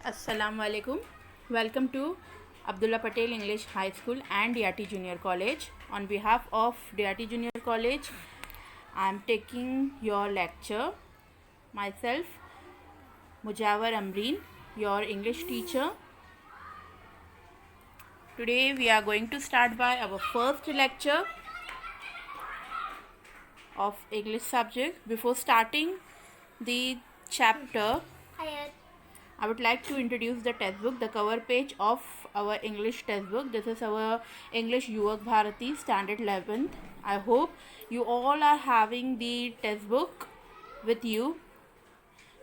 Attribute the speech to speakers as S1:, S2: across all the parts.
S1: Assalamu alaikum. Welcome to Abdullah Patel English High School and DRT Junior College. On behalf of DRT Junior College, I am taking your lecture. Myself, Mujawar Amreen, your English teacher. Today we are going to start by our first lecture of English subject. Before starting the chapter, I would like to introduce the textbook, the cover page of our English textbook. This is our English Yuvak Bharati Standard 11th. I hope you all are having the textbook with you.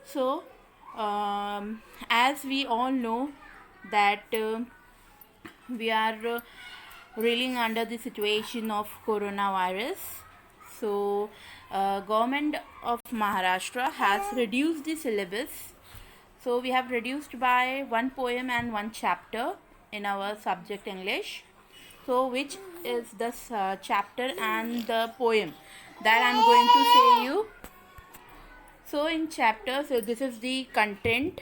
S1: So, as we all know that we are reeling under the situation of coronavirus. So, government of Maharashtra has reduced the syllabus. So we have reduced by one poem and one chapter in our subject English. So which is this chapter and the poem that I am going to say you. So in chapter, so this is the content.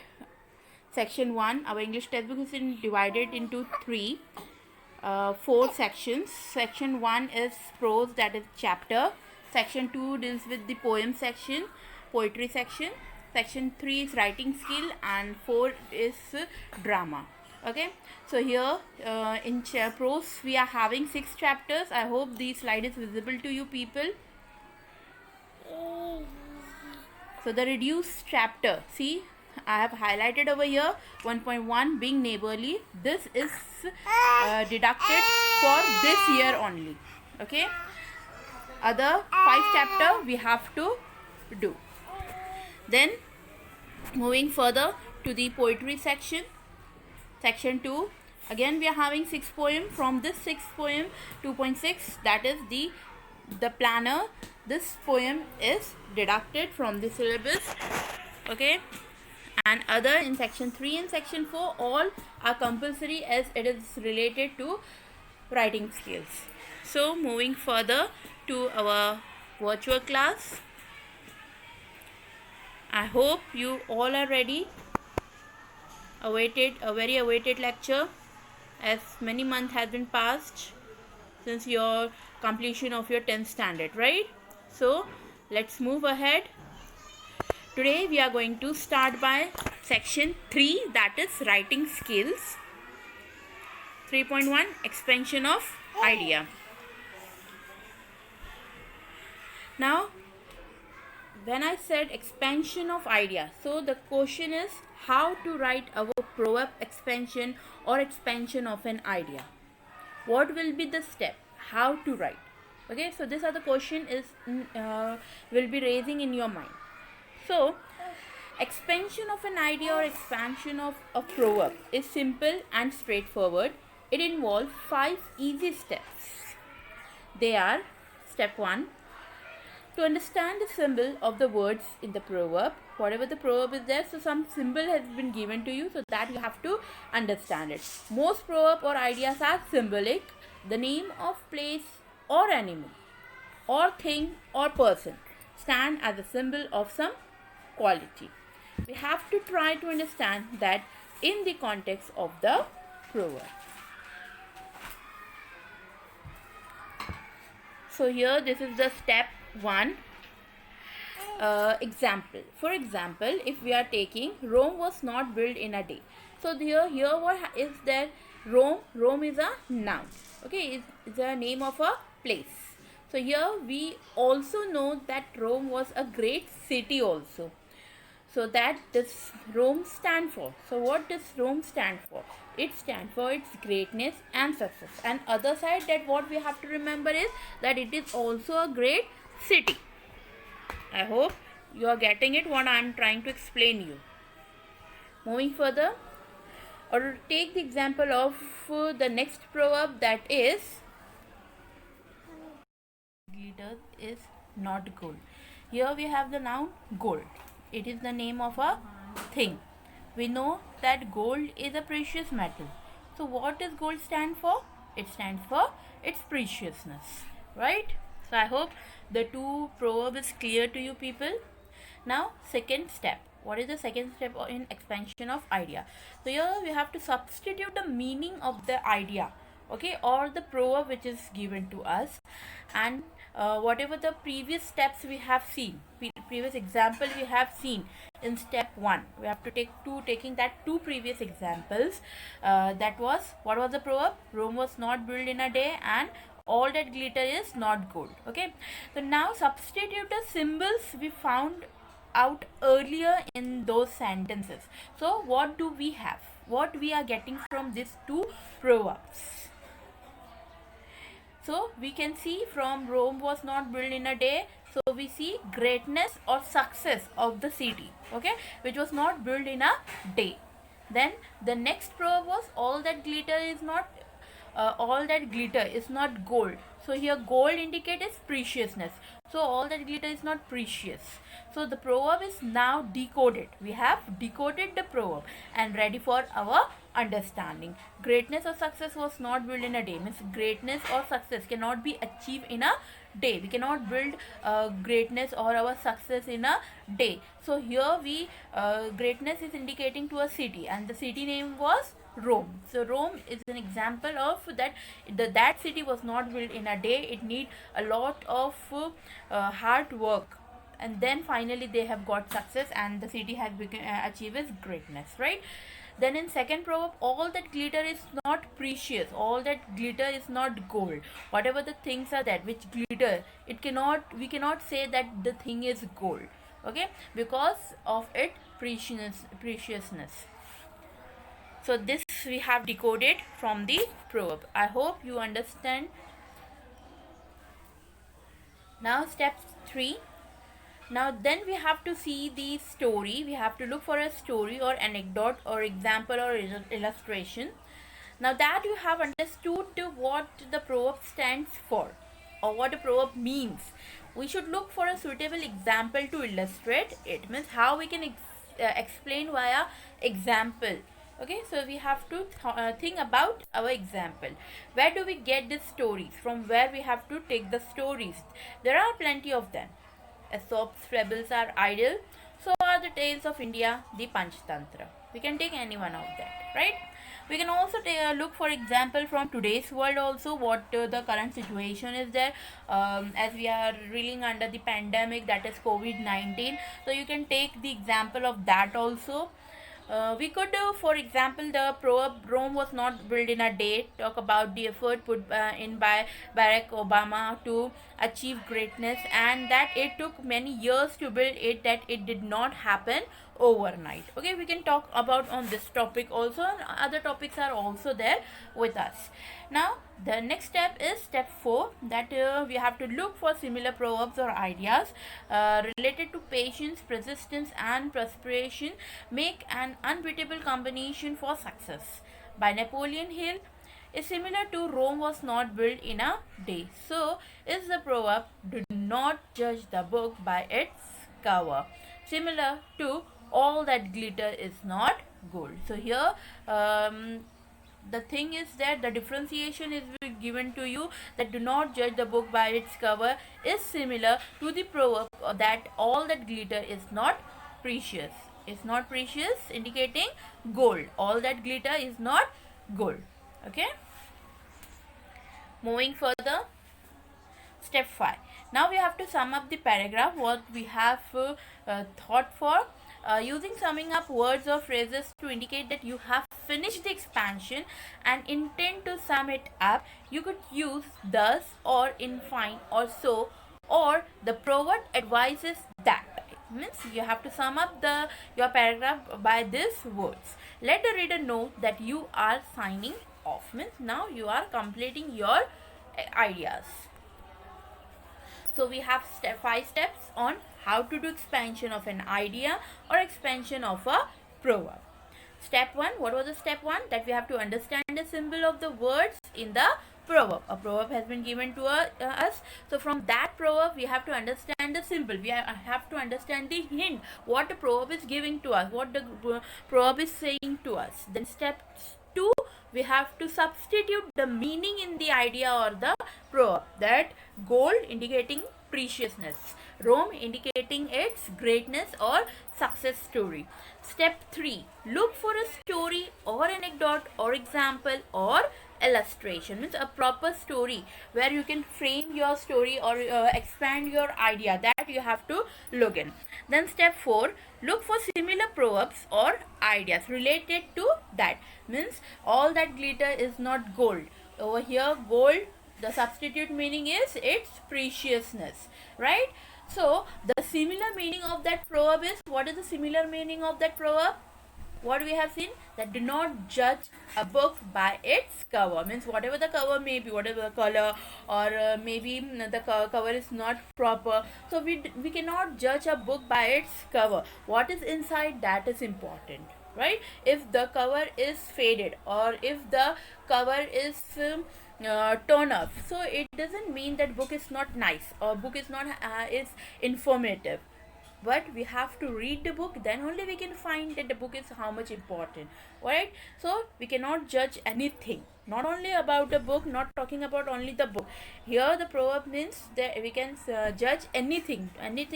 S1: Section 1, our English textbook is divided into four sections. Section 1 is prose, that is chapter. Section 2 deals with the poem section, poetry section. Section 3 is writing skill and 4 is drama. Okay, so here in prose we are having 6 chapters. I hope the slide is visible to you people. So the reduced chapter, see, I have highlighted over here 1.1 being neighborly. This is deducted for this year only. Okay, other 5 chapter we have to do. Then moving further to the poetry section, section 2, again we are having 6 poem. From this 6 poem, 2.6, that is the planner. This poem is deducted from the syllabus. Okay, and other in section 3 and section 4 all are compulsory as it is related to writing skills. So moving further to our virtual class, I hope you all are ready. A very awaited lecture, as many months has been passed since your completion of your 10th standard, right? So let's move ahead. Today we are going to start by section 3, that is writing skills. 3.1 expansion of idea. Now when I said expansion of idea, so the question is how to write our proverb expansion or expansion of an idea. What will be the step? How to write? Okay, so these are the question is will be raising in your mind. So expansion of an idea or expansion of a proverb is simple and straightforward. It involves 5 easy steps. They are: step 1, to understand the symbol of the words in the proverb. Whatever the proverb is there, so some symbol has been given to you, so that you have to understand it. Most proverb or ideas are symbolic. The name of place or animal or thing or person stand as a symbol of some quality. We have to try to understand that in the context of the proverb. So here this is the step 1. Example. For example, if we are taking Rome was not built in a day. So here what is there? Rome is a noun. Okay, it's a name of a place. So here we also know that Rome was a great city also. So that does Rome stand for? So what does Rome stand for? It stands for its greatness and success. And other side, that what we have to remember is that it is also a great city. I hope you are getting it what I am trying to explain you. Moving further, or take the example of the next proverb, that is glitter is not gold. Here we have the noun gold. It is the name of a thing. We know that gold is a precious metal. So what does gold stand for? It stands for its preciousness, right? So I hope the 2 proverb is clear to you people. Now second step, What is the second step in expansion of idea? So here we have to substitute the meaning of the idea, okay, or the proverb which is given to us, and whatever the previous steps we have seen, previous example we have seen in step 1, we have to taking that two previous examples. That was, what was the proverb? Rome was not built in a day, and all that glitter is not gold. Okay, so now substitute the symbols we found out earlier in those sentences. So what do we have? What we are getting from these two proverbs? So we can see from Rome was not built in a day. So we see greatness or success of the city, okay, which was not built in a day. Then the next proverb was, all that glitter is not gold. So here gold indicates preciousness. So all that glitter is not precious. So the proverb is now decoded. We have decoded the proverb and ready for our understanding. Greatness or success was not built in a day. Means greatness or success cannot be achieved in a day. We cannot build greatness or our success in a day. So here we greatness is indicating to a city, and the city name was Rome. So Rome is an example of that. That city was not built in a day. It need a lot of hard work, and then finally they have got success, and the city has achieved its greatness, right? Then in second proverb, all that glitter is not precious, all that glitter is not gold. Whatever the things are that which glitter, we cannot say that the thing is gold, okay, because of its preciousness. So this we have decoded from the proverb. I hope you understand. Now step 3. Now then we have to see the story. We have to look for a story or anecdote or example or illustration. Now that you have understood what the proverb stands for or what a proverb means, we should look for a suitable example to illustrate it. Means how we can explain via example. Okay, so we have to think about our example. Where do we get the stories? From where we have to take the stories? There are plenty of them. Aesop's fables are idle, so are the tales of India, the Panchtantra. We can take any one of that, right? We can also take a look, for example, from today's world also, what the current situation is there, as we are reeling under the pandemic, that is COVID-19. So you can take the example of that also. We could, for example, the proverb Rome was not built in a day, talk about the effort put in by Barack Obama to achieve greatness, and that it took many years to build it, that it did not happen overnight. Okay, we can talk about on this topic also, and other topics are also there with us. Now the next step is step 4, that we have to look for similar proverbs or ideas related to patience, persistence and perspiration make an unbeatable combination for success, by Napoleon Hill, is similar to Rome was not built in a day. So is the proverb, do not judge the book by its cover, similar to all that glitter is not gold. So here the thing is that the differentiation is given to you, that do not judge the book by its cover is similar to the proverb that all that glitter is not precious, indicating gold. All that glitter is not gold. Okay, moving further, step 5. Now we have to sum up the paragraph what we have thought for. Using summing up words or phrases to indicate that you have finished the expansion and intend to sum it up, you could use thus or in fine or so, or the proverb advises that. Means you have to sum up your paragraph by these words. Let the reader know that you are signing off. Means now you are completing your ideas. So we have 5 steps on how to do expansion of an idea or expansion of a proverb. Step 1, what was the step 1? That we have to understand the symbol of the words in the proverb. A proverb has been given to us. So from that proverb we have to understand the symbol. We have to understand the hint, what the proverb is giving to us, what the proverb is saying to us. Then step 2, we have to substitute the meaning in the idea or the proverb, that gold indicating preciousness. Rome indicating its greatness or success story. Step 3. Look for a story or anecdote or example or illustration. Means a proper story where you can frame your story or expand your idea, that you have to look in. Then step 4. Look for similar proverbs or ideas related to that. Means all that glitter is not gold. Over here gold, the substitute meaning is its preciousness, right? So the similar meaning of that proverb is, what is the similar meaning of that proverb? What we have seen, that do not judge a book by its cover. Means whatever the cover may be, whatever the color, or maybe the cover is not proper, so we cannot judge a book by its cover. What is inside, that is important, right? If the cover is faded or if the cover is torn up, so it doesn't mean that book is not nice or book is not is informative. But we have to read the book, then only we can find that the book is how much important, right? So we cannot judge anything, not only about the book, not talking about only the book. Here the proverb means that we can judge anything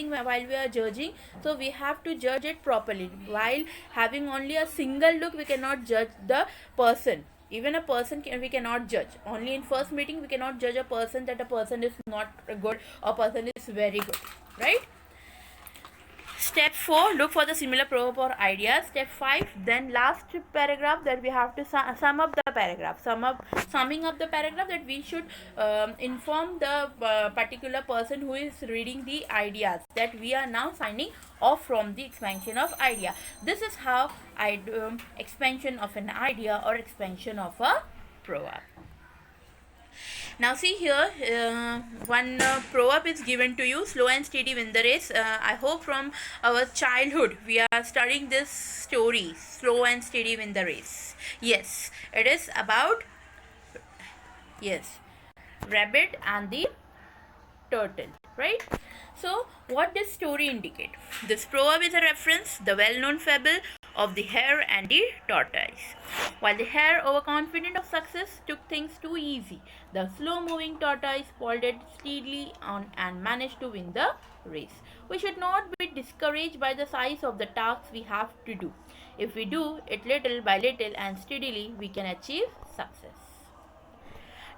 S1: while we are judging. So we have to judge it properly. While having only a single look, we cannot judge the person. Even a person we cannot judge. Only in first meeting we cannot judge a person that a person is not good or person is very good, right? Step 4, look for the similar proverb or idea. Step 5, then last paragraph, that we have to sum up the paragraph. Summing up the paragraph, that we should inform the particular person who is reading the ideas that we are now signing off from the expansion of idea. This is how I do expansion of an idea or expansion of a proverb. Now see here, one proverb is given to you: slow and steady win the race. I hope from our childhood we are studying this story, slow and steady win the race. Yes, it is about, yes, rabbit and the turtle, right? So what does story indicate? This proverb is a reference the well-known fable of the hare and the tortoise. While the hare, overconfident of success, took things too easy, the slow-moving tortoise plodded steadily on and managed to win the race. We should not be discouraged by the size of the tasks we have to do. If we do it little by little and steadily, we can achieve success.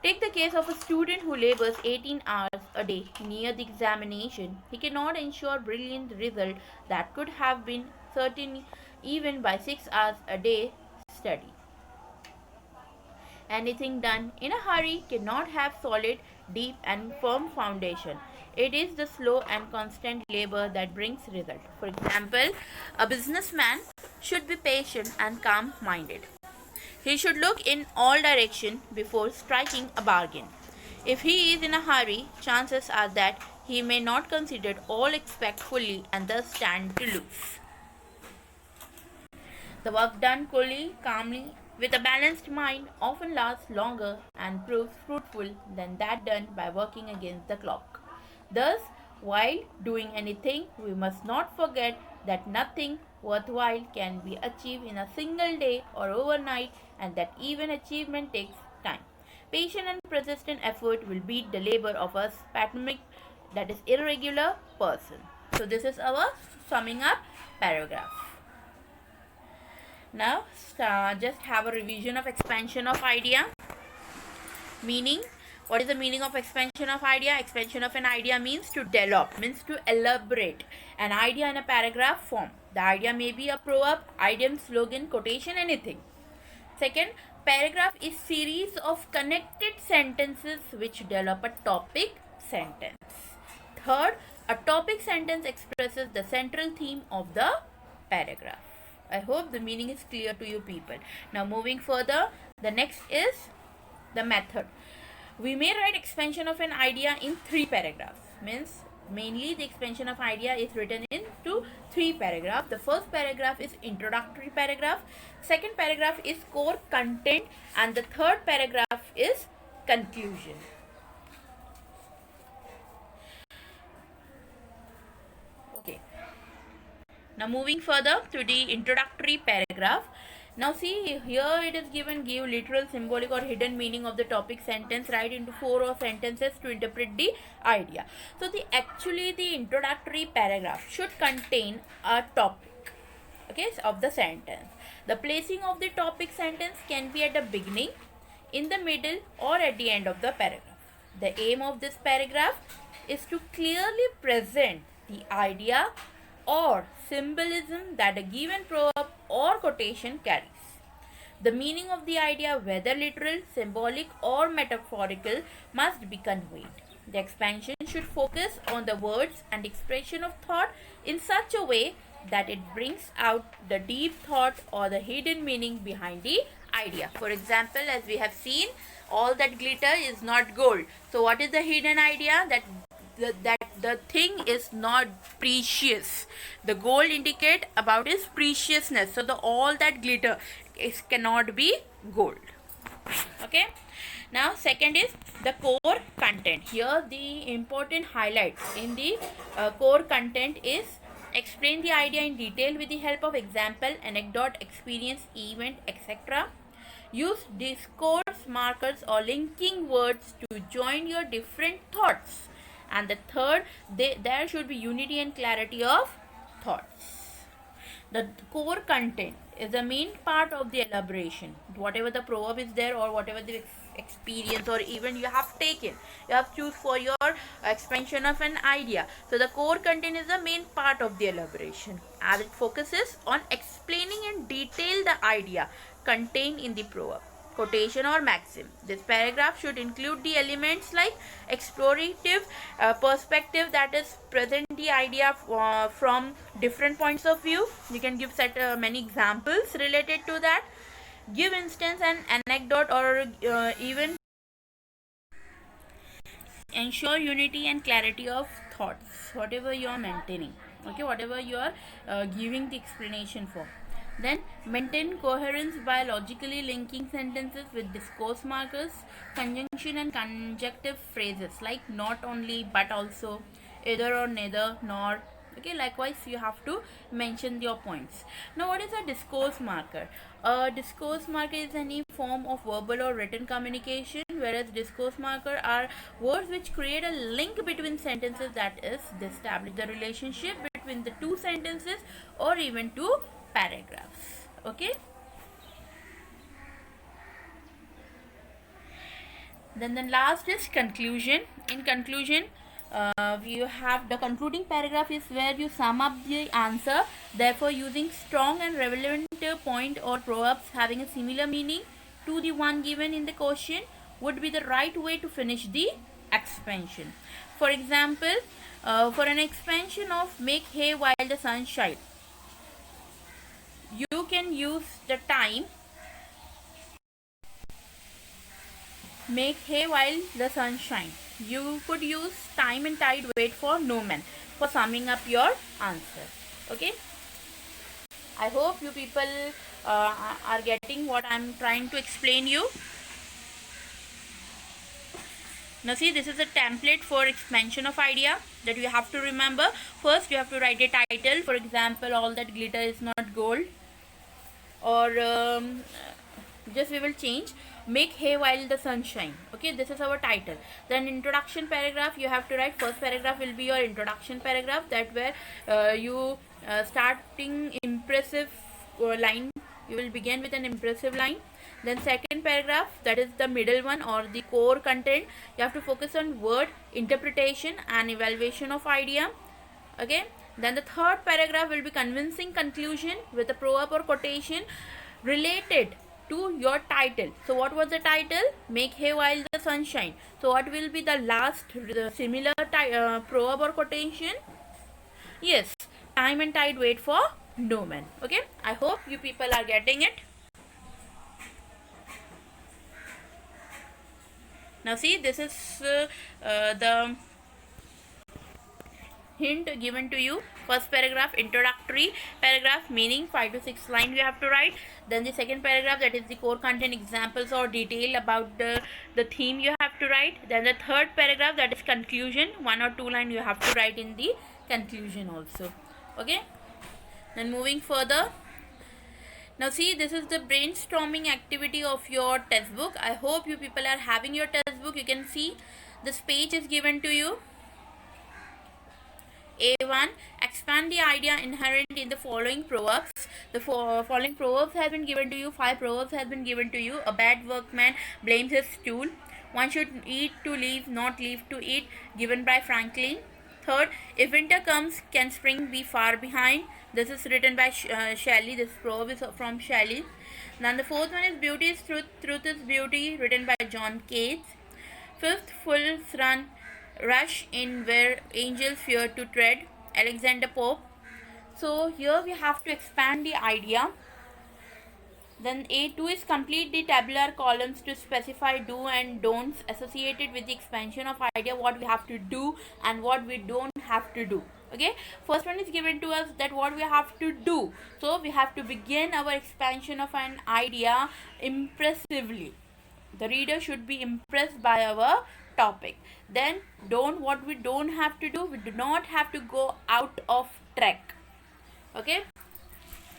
S1: Take the case of a student who labors 18 hours a day near the examination. He cannot ensure brilliant result that could have been certain even by 6 hours a day study. Anything done in a hurry cannot have solid, deep and firm foundation. It is the slow and constant labor that brings result. For example, a businessman should be patient and calm-minded. He should look in all directions before striking a bargain. If he is in a hurry, chances are that he may not consider all aspects fully and thus stand to lose. The work done coolly, calmly, with a balanced mind often lasts longer and proves fruitful than that done by working against the clock. Thus, while doing anything, we must not forget that nothing worthwhile can be achieved in a single day or overnight, and that even achievement takes time. Patient and persistent effort will beat the labor of a spasmodic, that is irregular person. So this is our summing up paragraph. Now just have a revision of expansion of idea. Meaning, what is the meaning of expansion of idea? Expansion of an idea means to develop, means to elaborate an idea in a paragraph form. The idea may be a proverb, idiom, slogan, quotation, anything. Second, paragraph is series of connected sentences which develop a topic sentence. Third, a topic sentence expresses the central theme of the paragraph. I hope the meaning is clear to you people. Now moving further, the next is the method. We may write expansion of an idea in 3 paragraphs. Means mainly the expansion of idea is written into 3 paragraphs. The first paragraph is introductory paragraph. Second paragraph is core content. And the third paragraph is conclusion. Okay. Now moving further to the introductory paragraph. Now see, here it is given, give literal, symbolic or hidden meaning of the topic sentence, write into 4 or sentences to interpret the idea. So the introductory paragraph should contain a topic, okay, of the sentence. The placing of the topic sentence can be at the beginning, in the middle or at the end of the paragraph. The aim of this paragraph is to clearly present the idea or symbolism that a given proverb or quotation carries. The meaning of the idea, whether literal, symbolic, or metaphorical, must be conveyed. The expansion should focus on the words and expression of thought in such a way that it brings out the deep thought or the hidden meaning behind the idea. For example, as we have seen, all that glitter is not gold. So what is the hidden idea? That the thing is not precious. The gold indicate about its preciousness. So the all that glitter is cannot be gold. Okay. Now second is the core content. Here the important highlight in the core content is explain the idea in detail with the help of example, anecdote, experience, event, etc. Use discourse markers or linking words to join your different thoughts. And the third, there should be unity and clarity of thoughts. The core content is the main part of the elaboration. Whatever the proverb is there or whatever the experience or even you have taken, you have choose for your expansion of an idea. So the core content is the main part of the elaboration, as it focuses on explaining in detail the idea contained in the proverb, quotation or maxim. This paragraph should include the elements like explorative perspective, that is present the idea from different points of view. You can give many examples related to that. Give instance and anecdote or even ensure unity and clarity of thoughts, whatever you are maintaining, okay, whatever you are giving the explanation for. Then maintain coherence by logically linking sentences with discourse markers, conjunction and conjunctive phrases like not only but also, either or neither, nor. Okay, likewise you have to mention your points. Now what is a discourse marker? A discourse marker is any form of verbal or written communication, whereas discourse marker are words which create a link between sentences, that is, they establish the relationship between the two sentences or even two paragraphs. Okay, then the last is conclusion. In conclusion, you have the concluding paragraph is where you sum up the answer, therefore using strong and relevant point or proverbs having a similar meaning to the one given in the question would be the right way to finish the expansion. For example, for an expansion of make hay while the sun shines, you can use the time make hay while the sun shines. You could use time and tide wait for no man for summing up your answer. Okay, I hope you people are getting what I'm trying to explain you. Now see, this is a template for expansion of idea that you have to remember. First you have to write a title. For example, all that glitter is not gold, or just we will change make hay while the sun shine. Okay, this is our title. Then introduction paragraph you have to write. First paragraph will be your introduction paragraph, that where you starting impressive line, you will begin with an impressive line. Then second paragraph, that is the middle one or the core content, you have to focus on word interpretation and evaluation of idea. Okay, then the third paragraph will be convincing conclusion with a proverb or quotation related to your title. So what was the title? Make hay while the sun shines. So what will be the last similar proverb or quotation? Yes, time and tide wait for no man. Okay, I hope you people are getting it. Now see, this is the hint given to you. First paragraph, introductory paragraph, meaning 5 to 6 lines you have to write. Then the second paragraph, that is the core content, examples or detail about the theme you have to write. Then the third paragraph, that is conclusion, 1 or 2 lines you have to write in the conclusion also. Okay, then moving further. Now see, this is the brainstorming activity of your textbook. I hope you people are having your textbook. You can see this page is given to you. A1. Expand the idea inherent in the following proverbs. The following proverbs have been given to you. 5 proverbs have been given to you. A bad workman blames his stool. One should eat to live, not live to eat. Given by Franklin. Third, if winter comes, can spring be far behind? This is written by Shelley. This proverb is from Shelley. Then the fourth one is beauty is truth, truth is beauty, written by John Keats. Fifth, fools rush in where angels fear to tread, Alexander Pope. So here we have to expand the idea. Then A2 is complete the tabular columns to specify do and don'ts associated with the expansion of idea, what we have to do and what we don't have to do. Okay, first one is given to us that what we have to do. So we have to begin our expansion of an idea impressively. The reader should be impressed by our topic. Then what we don't have to do, we do not have to go out of track. Okay,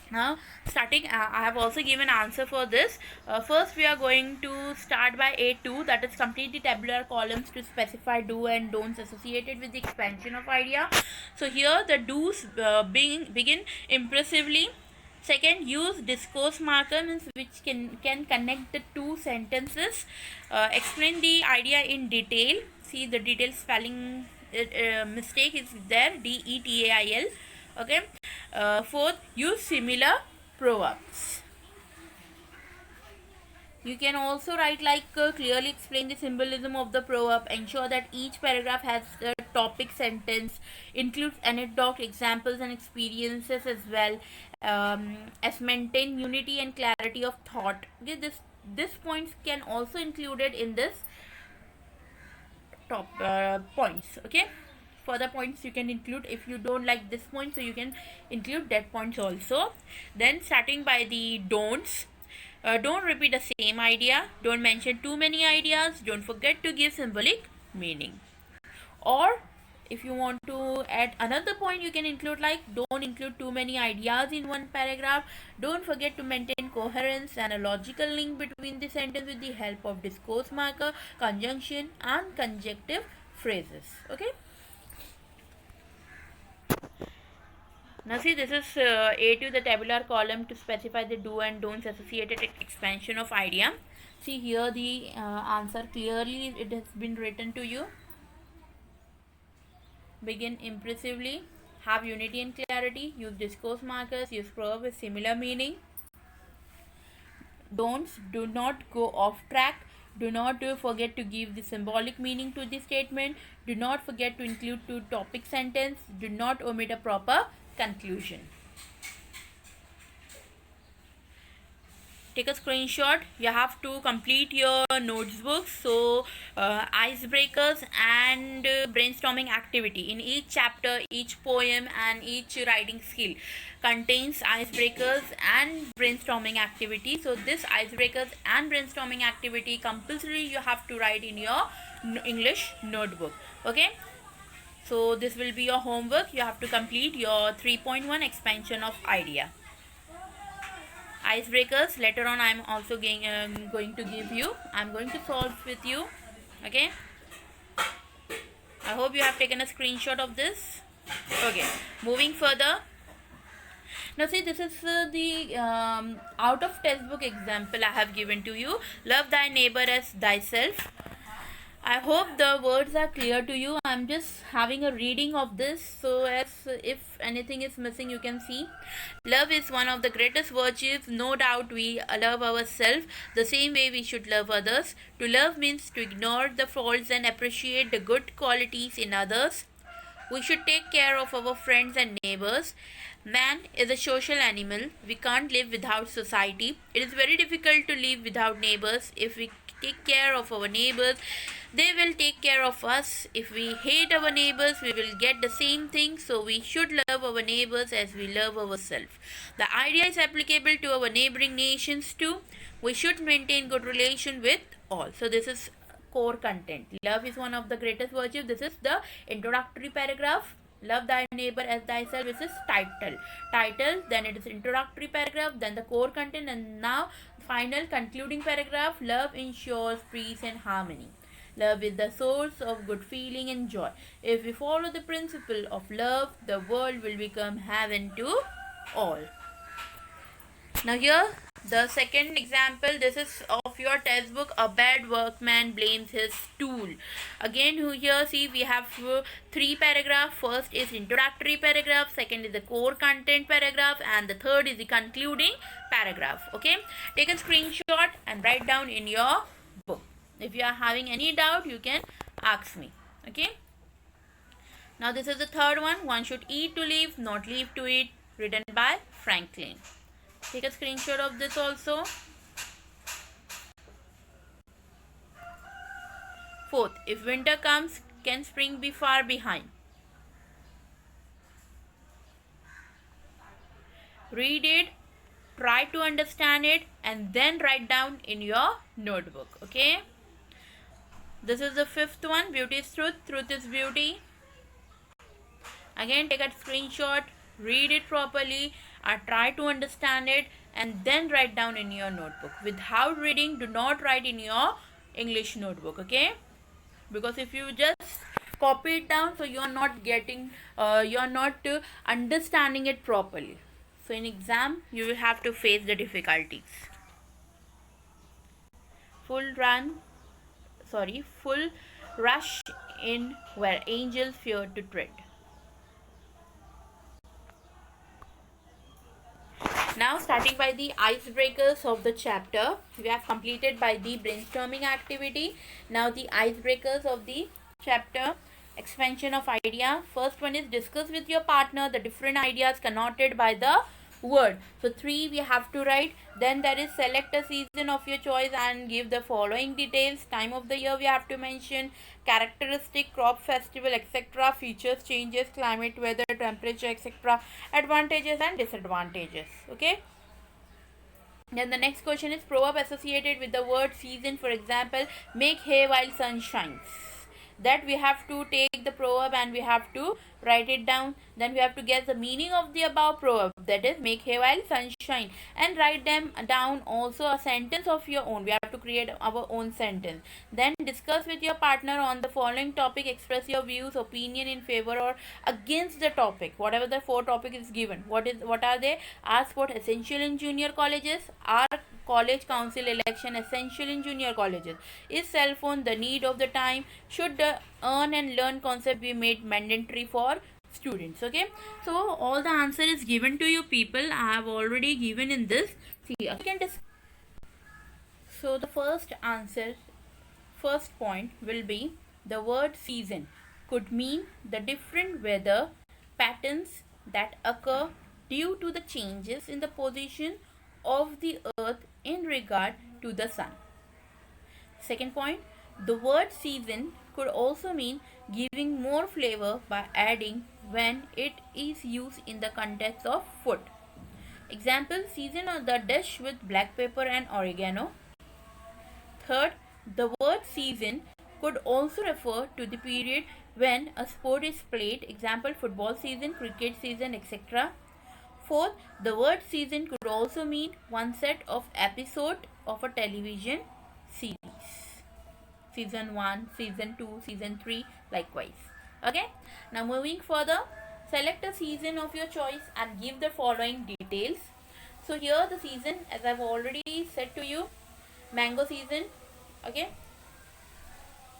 S1: now starting I have also given answer for this. First we are going to start by A2, that is complete the tabular columns to specify do and don'ts associated with the expansion of idea. So here the do's begin impressively. Second, use discourse markers which can connect the two sentences. Explain the idea in detail. See the detail spelling mistake is there, DETAIL. Okay. Fourth, use similar proverbs. You can also write like clearly explain the symbolism of the proverb. Ensure that each paragraph has a topic sentence, includes anecdote, examples and experiences as well, as maintain unity and clarity of thought. Okay, this points can also included in this top points. Okay, further points you can include if you don't like this point, so you can include that points also. Then starting by the don'ts. Don't repeat the same idea. Don't mention too many ideas. Don't forget to give symbolic meaning. Or if you want to add another point, you can include like don't include too many ideas in one paragraph. Don't forget to maintain coherence and a logical link between the sentence with the help of discourse marker, conjunction and conjunctive phrases. Okay. Now see, this is A2, the tabular column to specify the do and don'ts associated expansion of idea. See here the answer clearly it has been written to you. Begin impressively, have unity and clarity, use discourse markers, use proverb with similar meaning. Don'ts, do not go off track. Do not forget to give the symbolic meaning to the statement. Do not forget to include two topic sentence. Do not omit a proper conclusion. Take a screenshot. You have to complete your notebooks. So icebreakers and brainstorming activity in each chapter, each poem and each writing skill contains icebreakers and brainstorming activity. So this icebreakers and brainstorming activity compulsory you have to write in your English notebook. Okay, so this will be your homework. You have to complete your 3.1 expansion of idea. Icebreakers later on I am also going to give you. I am going to solve with you. Okay, I hope you have taken a screenshot of this. Okay, moving further. Now see, this is the out of textbook example I have given to you. Love thy neighbor as thyself. I hope the words are clear to you. I'm just having a reading of this, so as if anything is missing you can see. Love is one of the greatest virtues. No doubt we love ourselves the same way we should love others. To love means to ignore the faults and appreciate the good qualities in others. We should take care of our friends and neighbors. Man is a social animal. We can't live without society. It is very difficult to live without neighbors. If we take care of our neighbors, they will take care of us. If we hate our neighbors, we will get the same thing. So we should love our neighbors as we love ourselves. The idea is applicable to our neighboring nations too. We should maintain good relation with all. So this is core content. Love is one of the greatest virtues. This is the introductory paragraph. Love thy neighbor as thyself. This is title, then it is introductory paragraph, then the core content, and now final concluding paragraph. Love ensures peace and harmony. Love is the source of good feeling and joy. If we follow the principle of love, the world will become heaven to all. Now here the second example, this is of your textbook. A bad workman blames his tool. Again here see we have three paragraphs. First is introductory paragraph, second is the core content paragraph, and the third is the concluding paragraph. Okay, take a screenshot and write down in your book. If you are having any doubt, you can ask me. Okay, now this is the third one. One should eat to live, not live to eat, written by Franklin. Take a screenshot of this also. Fourth, if winter comes, can spring be far behind? Read it, try to understand it, and then write down in your notebook. Okay, this is the fifth one. Beauty is truth, truth is beauty. Again, take a screenshot, read it properly, or try to understand it, and then write down in your notebook. Without reading, do not write in your English notebook. Okay, because if you just copy it down, so you are not getting you are not understanding it properly. So in exam you will have to face the difficulties. Full rush in where angels fear to tread. Now starting by the icebreakers of the chapter, we have completed by the brainstorming activity. Now the icebreakers of the chapter, expansion of idea. First one is discuss with your partner the different ideas connoted by the word. So 3 we have to write. Then there is select a season of your choice and give the following details. Time of the year we have to mention, characteristic, crop festival, etc., features, changes, climate, weather, temperature, etc., advantages and disadvantages. Okay, then the next question is proverb associated with the word season. For example, make hay while sun shines. That we have to take the proverb and we have to write it down. Then we have to guess the meaning of the above proverb, that is make hay while sunshine, and write them down. Also a sentence of your own, we have to create our own sentence. Then discuss with your partner on the following topic, express your views, opinion in favor or against the topic, whatever the 4 topic is given. What are they? Ask what essential in junior colleges, are college council election essential in junior colleges, is cell phone the need of the time, should the earn and learn concept be made mandatory for students. Okay, so all the answer is given to you people. I have already given in this. See, so the first point will be the word season could mean the different weather patterns that occur due to the changes in the position of the earth in regard to the sun. Second point, the word season could also mean giving more flavor by adding when it is used in the context of food. Example, season the dish with black pepper and oregano. Third, the word season could also refer to the period when a sport is played. Example, football season, cricket season, etc. Fourth, the word season could also mean one set of episode of a television series. Season 1, Season 2, Season 3, likewise. Okay, now moving further, select a season of your choice and give the following details. So here the season, as I've already said to you, mango season, okay,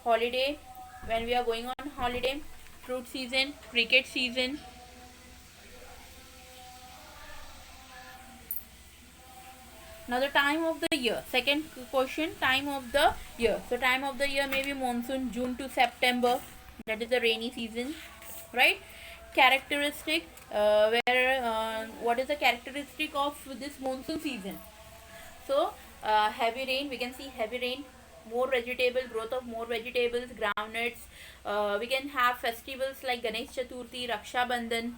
S1: holiday, when we are going on holiday, fruit season, cricket season. Now the time of the year, second question, time of the year. So time of the year may be monsoon, June to September, that is the rainy season, right? Characteristic, what is the characteristic of this monsoon season? So heavy rain, we can see heavy rain, more vegetable, growth of more vegetables, groundnuts. We can have festivals like Ganesh Chaturthi, Raksha Bandhan.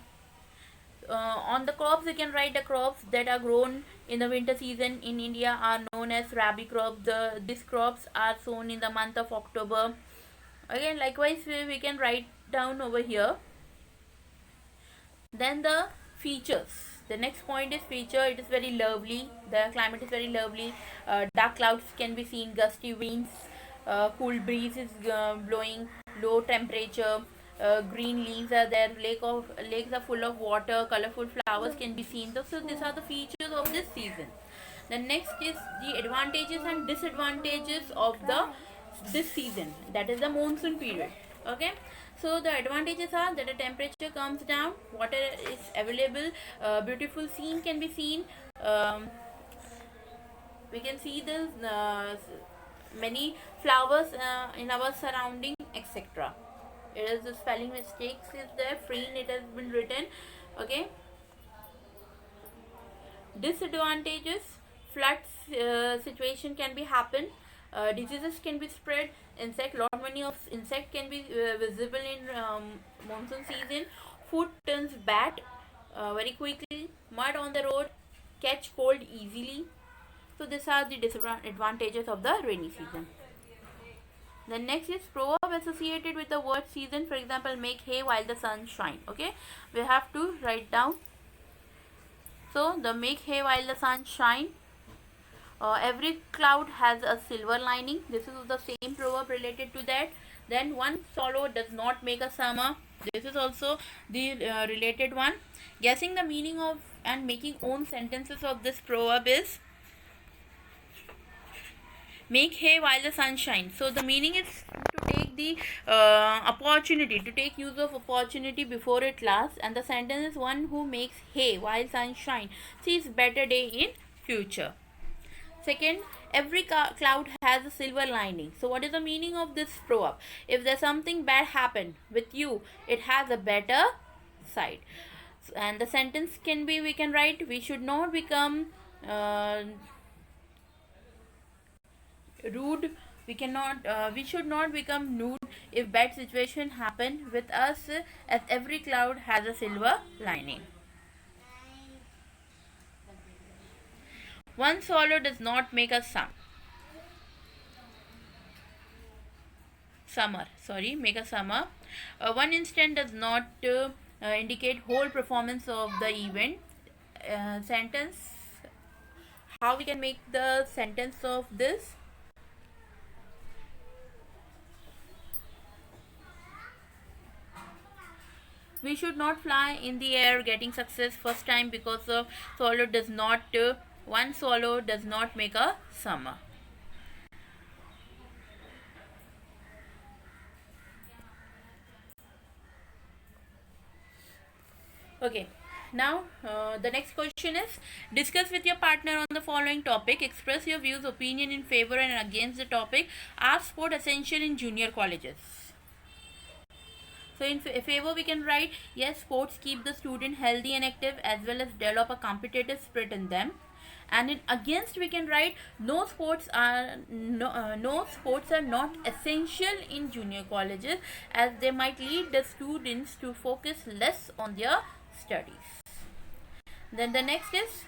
S1: On the crops, we can write the crops that are grown in the winter season in India are known as rabi crops. These crops are sown in the month of October. Again, likewise, we can write down over here. Then the features. The next point is feature. It is very lovely. The climate is very lovely. Dark clouds can be seen, gusty winds, cool breeze is blowing, low temperature, green leaves are there, lakes are full of water, colorful flowers can be seen. So these are the features of this season. The next is the advantages and disadvantages of the this season, that is the monsoon period. Okay, so the advantages are that the temperature comes down, water is available, beautiful scene can be seen. We can see the many flowers in our surrounding, etc. It is the spelling mistakes is there, freen it has been written. Okay, disadvantages: floods situation can be happen, diseases can be spread, insect lot many of insect can be visible in monsoon season, food turns bad very quickly, mud on the road, catch cold easily. So these are the disadvantages of the rainy season. The next is proverb associated with the word season. For example, make hay while the sun shines. Okay, we have to write down. So the make hay while the sun shine. Every cloud has a silver lining. This is the same proverb related to that. Then one swallow does not make a summer. This is also the related one. Guessing the meaning of and making own sentences of this proverb is make hay while the sun shines. So the meaning is to take the opportunity, to take use of opportunity before it lasts. And the sentence is one who makes hay while sun shines sees better day in future. Second, every cloud has a silver lining. So what is the meaning of this proverb? If there's something bad happen with you, it has a better side. And the sentence can be, we can write, we should not become rude. We should not become nude if bad situation happen with us, as every cloud has a silver lining. One swallow does not make a make a summer. One instant does not indicate whole performance of the event. Sentence, how we can make the sentence of this? We should not fly in the air getting success first time, because of swallow does not one swallow does not make a summer. Okay, now the next question is, discuss with your partner on the following topic, express your views, opinion in favor and against the topic. Are sport essential in junior colleges? So in favor we can write, yes, sports keep the student healthy and active as well as develop a competitive spirit in them. And in against we can write, no sports are not essential in junior colleges, as they might lead the students to focus less on their studies. Then the next is,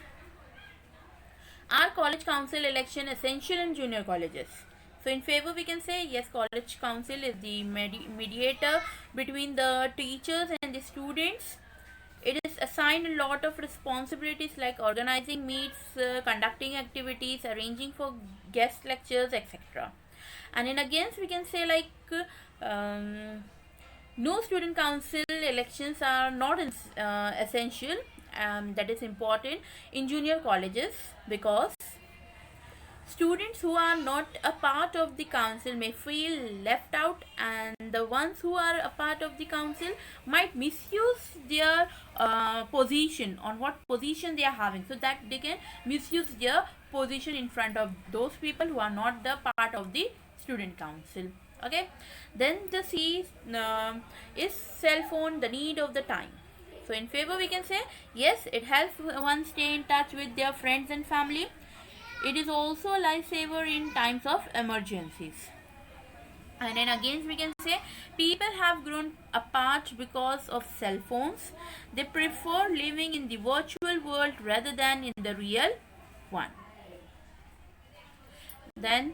S1: are college council election essential in junior colleges? So in favor we can say, yes, college council is the mediator between the teachers and the students. It is assigned a lot of responsibilities like organizing meets, conducting activities, arranging for guest lectures, etc. And in against we can say, like, no student council elections are not essential, that is important in junior colleges, because students who are not a part of the council may feel left out, and the ones who are a part of the council might misuse their position, on what position they are having, so that they can misuse their position in front of those people who are not the part of the student council. Okay, then the C is cell phone, the need of the time. So in favor we can say, yes, it helps one stay in touch with their friends and family. It is also a lifesaver in times of emergencies. And then again we can say, people have grown apart because of cell phones. They prefer living in the virtual world rather than in the real one. Then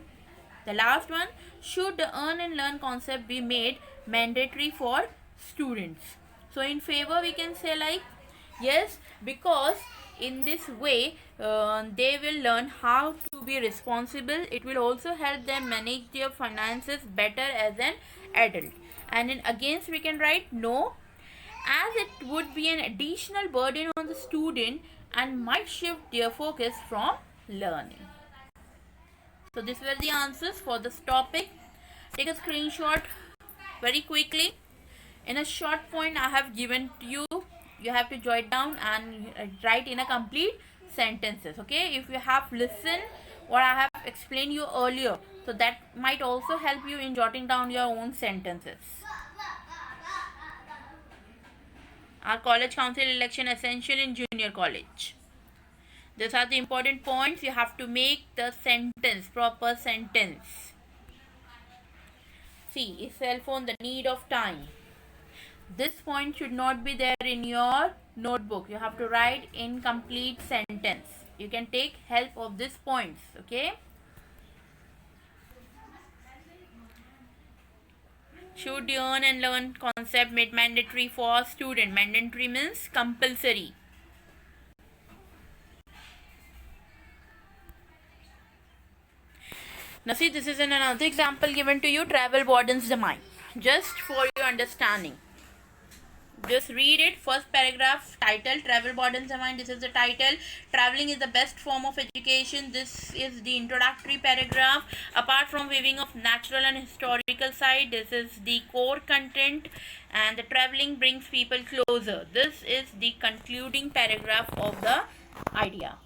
S1: the last one, should the earn and learn concept be made mandatory for students? So in favor we can say, like, Yes, because in this way they will learn how to be responsible. It will also help them manage their finances better as an adult. And in against we can write no, as it would be an additional burden on the student and might shift their focus from learning. So these were the answers for this topic. Take a screenshot very quickly. In a short point I have given to you, you have to jot down and write in a complete sentences. Okay, if you have listened what I have explained you earlier, so that might also help you in jotting down your own sentences. Our college council election essential in junior college. These are the important points. You have to make the sentence, proper sentence. See, is cell phone the need of time? This point should not be there in your notebook. You have to write in complete sentence. You can take help of these points. Okay. Should earn and learn concept made mandatory for student. Mandatory means compulsory. Now see, this is another example given to you. Travel broadens the mind. Just for your understanding. Just read it. First paragraph, title, travel broadens the mind. This is the title. Traveling is the best form of education. This is the introductory paragraph. Apart from weaving of natural and historical side, this is the core content, and the traveling brings people closer. This is the concluding paragraph of the idea.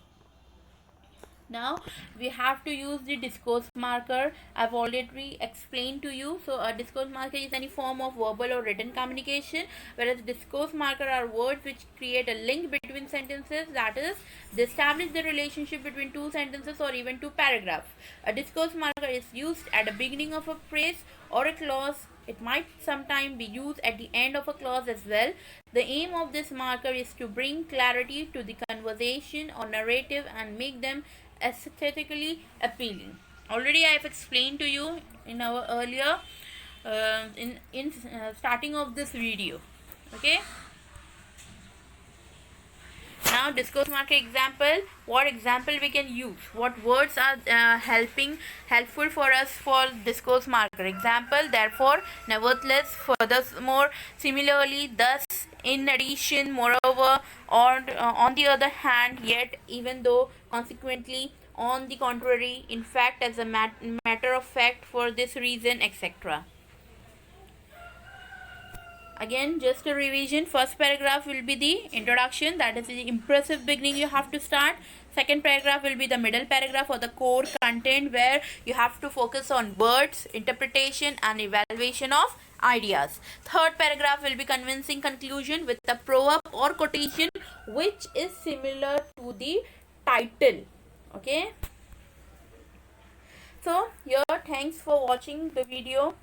S1: Now we have to use the discourse marker. I've already explained to you. So a discourse marker is any form of verbal or written communication, whereas discourse marker are words which create a link between sentences, that is, they establish the relationship between two sentences or even two paragraphs. A discourse marker is used at the beginning of a phrase or a clause. It might sometimes be used at the end of a clause as well. The aim of this marker is to bring clarity to the conversation or narrative and make them aesthetically appealing. Already I have explained to you in our earlier starting of this video. Okay. Now discourse marker example. What example we can use? What words are helpful for us for discourse marker? Example, therefore, nevertheless, furthermore, similarly, thus, in addition, moreover, or on the other hand, yet, even though, consequently, on the contrary, in fact, as a matter of fact, for this reason, etc. Again, just a revision. First paragraph will be the introduction, that is the impressive beginning you have to start. Second paragraph will be the middle paragraph or the core content, where you have to focus on words, interpretation and evaluation of ideas. Third paragraph will be convincing conclusion with a proverb or quotation which is similar to the title. Okay. So here, thanks for watching the video.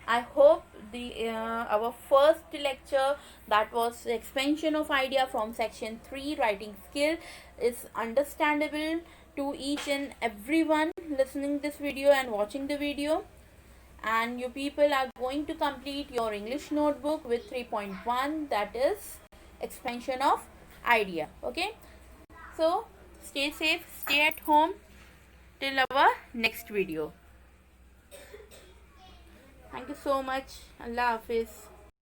S1: I hope the our first lecture, that was expansion of idea from section 3 writing skill, is understandable to each and everyone listening this video and watching the video. And you people are going to complete your English notebook with 3.1, that is expansion of idea. Okay, so stay safe, stay at home till our next video. Thank you so much. Allah Hafiz.